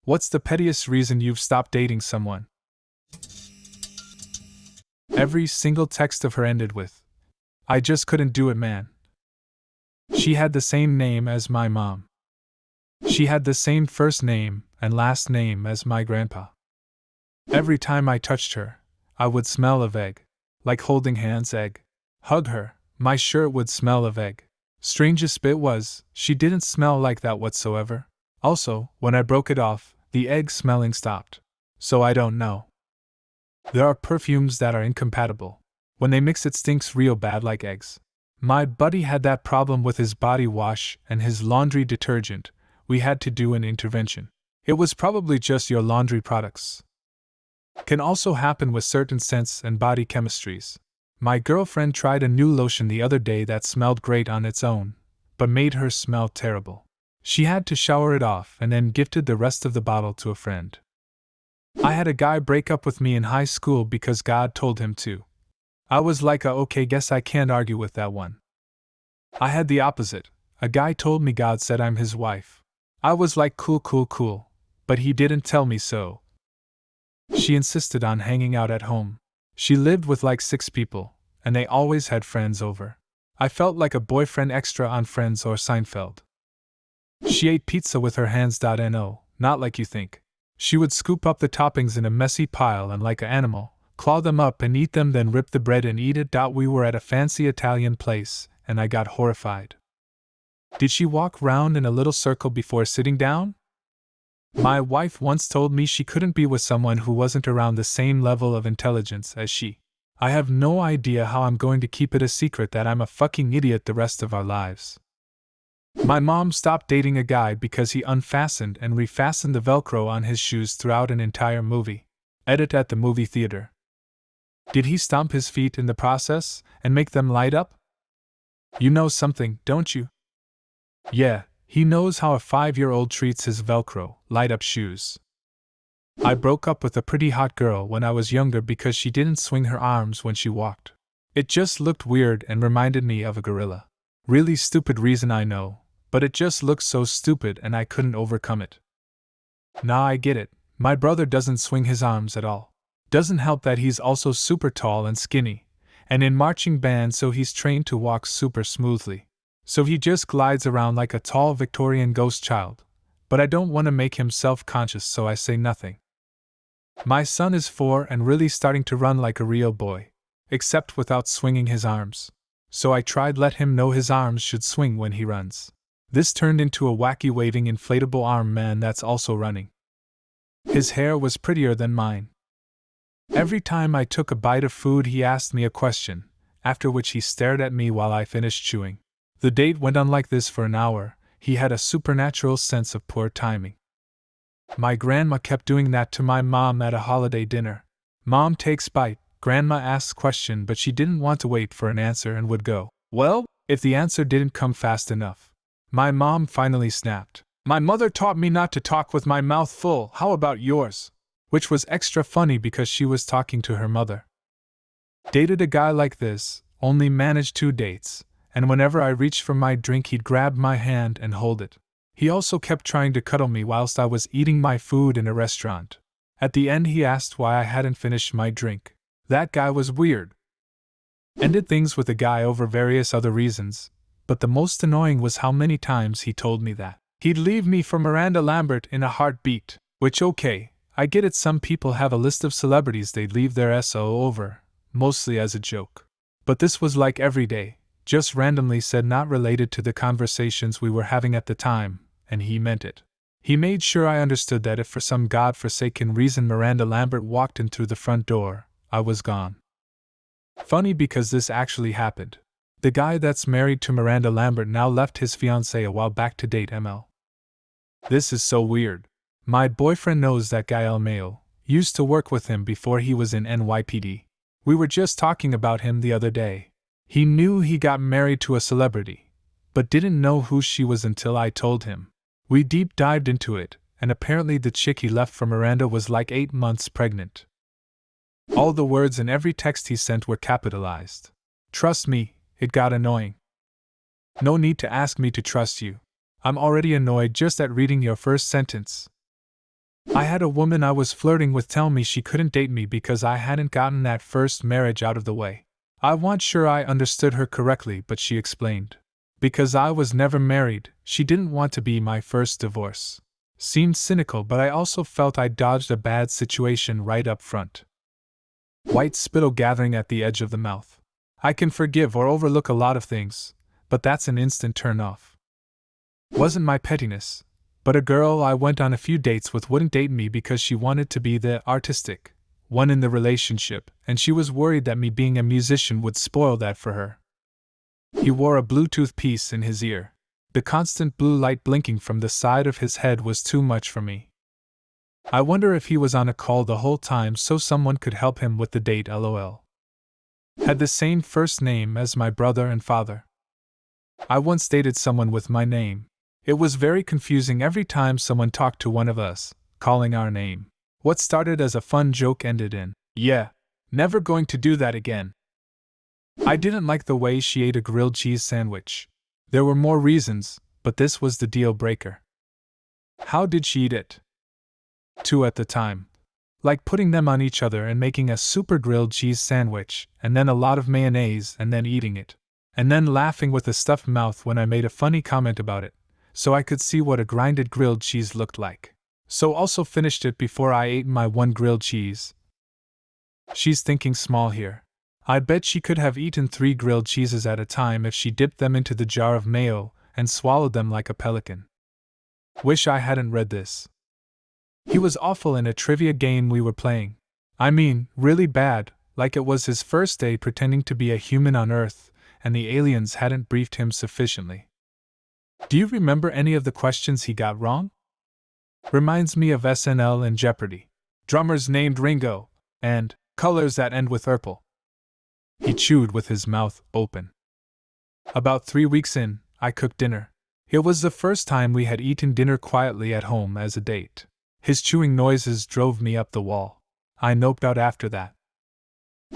What's the pettiest reason you've stopped dating someone? Every single text of her ended with, "I just couldn't do it, man." She had the same name as my mom. She had the same first name and last name as my grandpa. Every time I touched her, I would smell of egg. Like holding hands, egg. Hug her, my shirt would smell of egg. Strangest bit was, she didn't smell like that whatsoever. Also, when I broke it off, the egg smelling stopped. So I don't know. There are perfumes that are incompatible. When they mix, it stinks real bad like eggs. My buddy had that problem with his body wash and his laundry detergent. We had to do an intervention. It was probably just your laundry products. Can also happen with certain scents and body chemistries. My girlfriend tried a new lotion the other day that smelled great on its own, but made her smell terrible. She had to shower it off and then gifted the rest of the bottle to a friend. I had a guy break up with me in high school because God told him to. I was like, okay, guess I can't argue with that one. I had the opposite. A guy told me God said I'm his wife. I was like, cool, but he didn't tell me so. She insisted on hanging out at home. She lived with like 6 people, and they always had friends over. I felt like a boyfriend extra on Friends or Seinfeld. She ate pizza with her hands. No, not like you think. She would scoop up the toppings in a messy pile and, like an animal, claw them up and eat them, then rip the bread and eat it. We were at a fancy Italian place, and I got horrified. Did she walk round in a little circle before sitting down? My wife once told me she couldn't be with someone who wasn't around the same level of intelligence as she. I have no idea how I'm going to keep it a secret that I'm a fucking idiot the rest of our lives. My mom stopped dating a guy because he unfastened and refastened the Velcro on his shoes throughout an entire movie. Edit at the movie theater. Did he stomp his feet in the process and make them light up? You know something, don't you? Yeah, he knows how a 5-year-old treats his Velcro, light-up shoes. I broke up with a pretty hot girl when I was younger because she didn't swing her arms when she walked. It just looked weird and reminded me of a gorilla. Really stupid reason, I know, but it just looked so stupid and I couldn't overcome it. Nah, I get it. My brother doesn't swing his arms at all. Doesn't help that he's also super tall and skinny, and in marching band, so he's trained to walk super smoothly. So he just glides around like a tall Victorian ghost child. But I don't want to make him self-conscious, so I say nothing. My son is 4 and really starting to run like a real boy, except without swinging his arms. So I tried let him know his arms should swing when he runs. This turned into a wacky waving inflatable arm man that's also running. His hair was prettier than mine. Every time I took a bite of food he asked me a question, after which he stared at me while I finished chewing. The date went on like this for an hour. He had a supernatural sense of poor timing. My grandma kept doing that to my mom at a holiday dinner. Mom takes bite, grandma asks question, but she didn't want to wait for an answer and would go, well, if the answer didn't come fast enough. My mom finally snapped. My mother taught me not to talk with my mouth full, how about yours? Which was extra funny because she was talking to her mother. Dated a guy like this, only managed 2 dates. And whenever I reached for my drink he'd grab my hand and hold it. He also kept trying to cuddle me whilst I was eating my food in a restaurant. At the end he asked why I hadn't finished my drink. That guy was weird. Ended things with the guy over various other reasons, but the most annoying was how many times he told me that he'd leave me for Miranda Lambert in a heartbeat, which okay, I get it, some people have a list of celebrities they'd leave their SO over, mostly as a joke. But this was like every day. Just randomly said, not related to the conversations we were having at the time, and he meant it. He made sure I understood that if for some godforsaken reason Miranda Lambert walked in through the front door, I was gone. Funny because this actually happened. The guy that's married to Miranda Lambert now left his fiancée a while back to date ML. This is so weird. My boyfriend knows that guy LMAO, used to work with him before he was in NYPD. We were just talking about him the other day. He knew he got married to a celebrity, but didn't know who she was until I told him. We deep dived into it, and apparently the chick he left for Miranda was like 8 months pregnant. All the words in every text he sent were capitalized. Trust me, it got annoying. No need to ask me to trust you. I'm already annoyed just at reading your first sentence. I had a woman I was flirting with tell me she couldn't date me because I hadn't gotten that first marriage out of the way. I wasn't sure I understood her correctly, but she explained. Because I was never married, she didn't want to be my first divorce. Seemed cynical, but I also felt I dodged a bad situation right up front. White spittle gathering at the edge of the mouth. I can forgive or overlook a lot of things, but that's an instant turn off. Wasn't my pettiness, but a girl I went on a few dates with wouldn't date me because she wanted to be the artistic one in the relationship, and she was worried that me being a musician would spoil that for her. He wore a Bluetooth piece in his ear. The constant blue light blinking from the side of his head was too much for me. I wonder if he was on a call the whole time so someone could help him with the date, lol. Had the same first name as my brother and father. I once dated someone with my name. It was very confusing every time someone talked to one of us, calling our name. What started as a fun joke ended in, "Yeah, never going to do that again." I didn't like the way she ate a grilled cheese sandwich. There were more reasons, but this was the deal breaker. How did she eat it? Two at the time. Like putting them on each other and making a super grilled cheese sandwich, and then a lot of mayonnaise, and then eating it. And then laughing with a stuffed mouth when I made a funny comment about it, so I could see what a grinded grilled cheese looked like. So also finished it before I ate my one grilled cheese. She's thinking small here. I bet she could have eaten 3 grilled cheeses at a time if she dipped them into the jar of mayo and swallowed them like a pelican. Wish I hadn't read this. He was awful in a trivia game we were playing. I mean, really bad, like it was his first day pretending to be a human on Earth, and the aliens hadn't briefed him sufficiently. Do you remember any of the questions he got wrong? Reminds me of SNL and Jeopardy. Drummers named Ringo, and colors that end with purple. He chewed with his mouth open. About 3 weeks in, I cooked dinner. It was the first time we had eaten dinner quietly at home as a date. His chewing noises drove me up the wall. I noped out after that.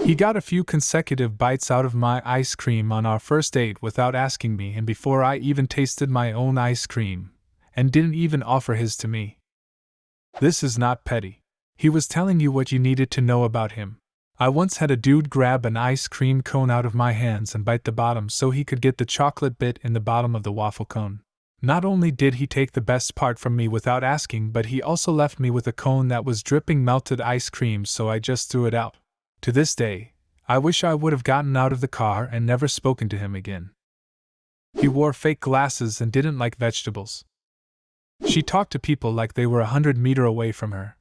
He got a few consecutive bites out of my ice cream on our first date without asking me and before I even tasted my own ice cream, and didn't even offer his to me. This is not petty. He was telling you what you needed to know about him. I once had a dude grab an ice cream cone out of my hands and bite the bottom so he could get the chocolate bit in the bottom of the waffle cone. Not only did he take the best part from me without asking, but he also left me with a cone that was dripping melted ice cream, so I just threw it out. To this day, I wish I would have gotten out of the car and never spoken to him again. He wore fake glasses and didn't like vegetables. She talked to people like they were 100 meters away from her.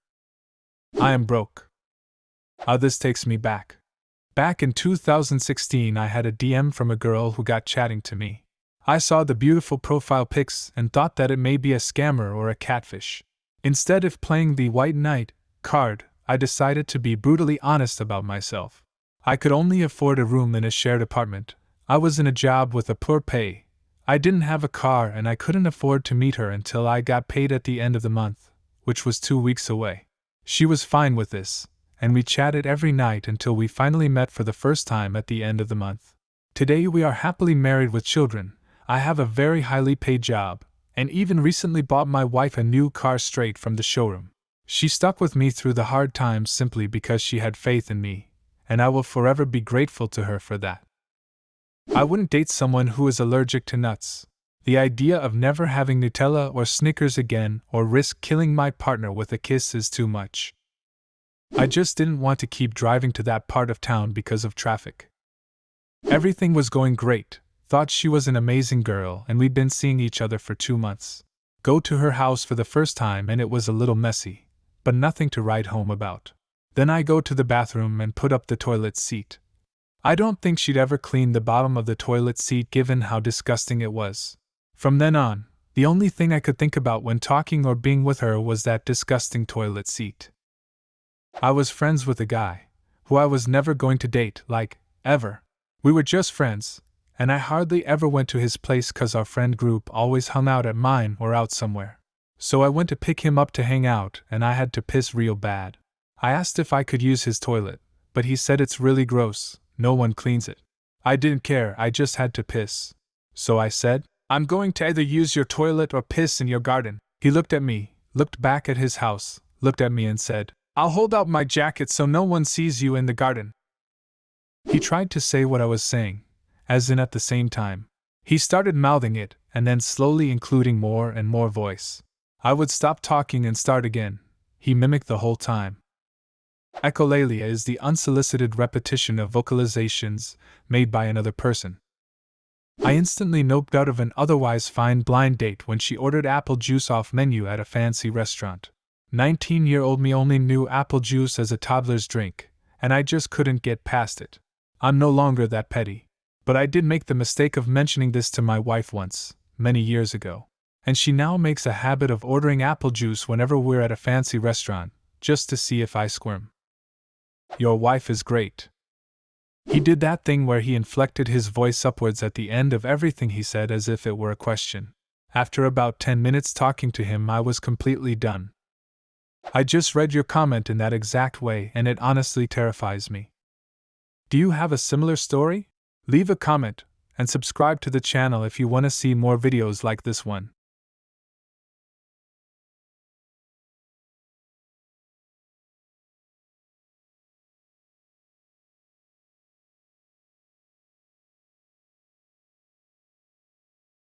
I am broke. This takes me back. Back in 2016, I had a DM from a girl who got chatting to me. I saw the beautiful profile pics and thought that it may be a scammer or a catfish. Instead of playing the white knight card, I decided to be brutally honest about myself. I could only afford a room in a shared apartment. I was in a job with a poor pay. I didn't have a car and I couldn't afford to meet her until I got paid at the end of the month, which was 2 weeks away. She was fine with this, and we chatted every night until we finally met for the first time at the end of the month. Today we are happily married with children. I have a very highly paid job, and even recently bought my wife a new car straight from the showroom. She stuck with me through the hard times simply because she had faith in me, and I will forever be grateful to her for that. I wouldn't date someone who is allergic to nuts. The idea of never having Nutella or Snickers again or risk killing my partner with a kiss is too much. I just didn't want to keep driving to that part of town because of traffic. Everything was going great, thought she was an amazing girl, and we'd been seeing each other for 2 months. Go to her house for the first time and it was a little messy, but nothing to write home about. Then I go to the bathroom and put up the toilet seat. I don't think she'd ever cleaned the bottom of the toilet seat given how disgusting it was. From then on, the only thing I could think about when talking or being with her was that disgusting toilet seat. I was friends with a guy who I was never going to date, like, ever. We were just friends, and I hardly ever went to his place 'cause our friend group always hung out at mine or out somewhere. So I went to pick him up to hang out, and I had to piss real bad. I asked if I could use his toilet, but he said it's really gross, no one cleans it. I didn't care, I just had to piss. So I said, "I'm going to either use your toilet or piss in your garden." He looked at me, looked back at his house, looked at me and said, "I'll hold out my jacket so no one sees you in the garden." He tried to say what I was saying, as in at the same time. He started mouthing it, and then slowly including more and more voice. I would stop talking and start again. He mimicked the whole time. Echolalia is the unsolicited repetition of vocalizations made by another person. I instantly noped out of an otherwise fine blind date when she ordered apple juice off menu at a fancy restaurant. 19-year-old me only knew apple juice as a toddler's drink, and I just couldn't get past it. I'm no longer that petty. But I did make the mistake of mentioning this to my wife once, many years ago. And she now makes a habit of ordering apple juice whenever we're at a fancy restaurant, just to see if I squirm. Your wife is great. He did that thing where he inflected his voice upwards at the end of everything he said as if it were a question. After about 10 minutes talking to him, I was completely done. I just read your comment in that exact way, and it honestly terrifies me. Do you have a similar story? Leave a comment, and subscribe to the channel if you want to see more videos like this one.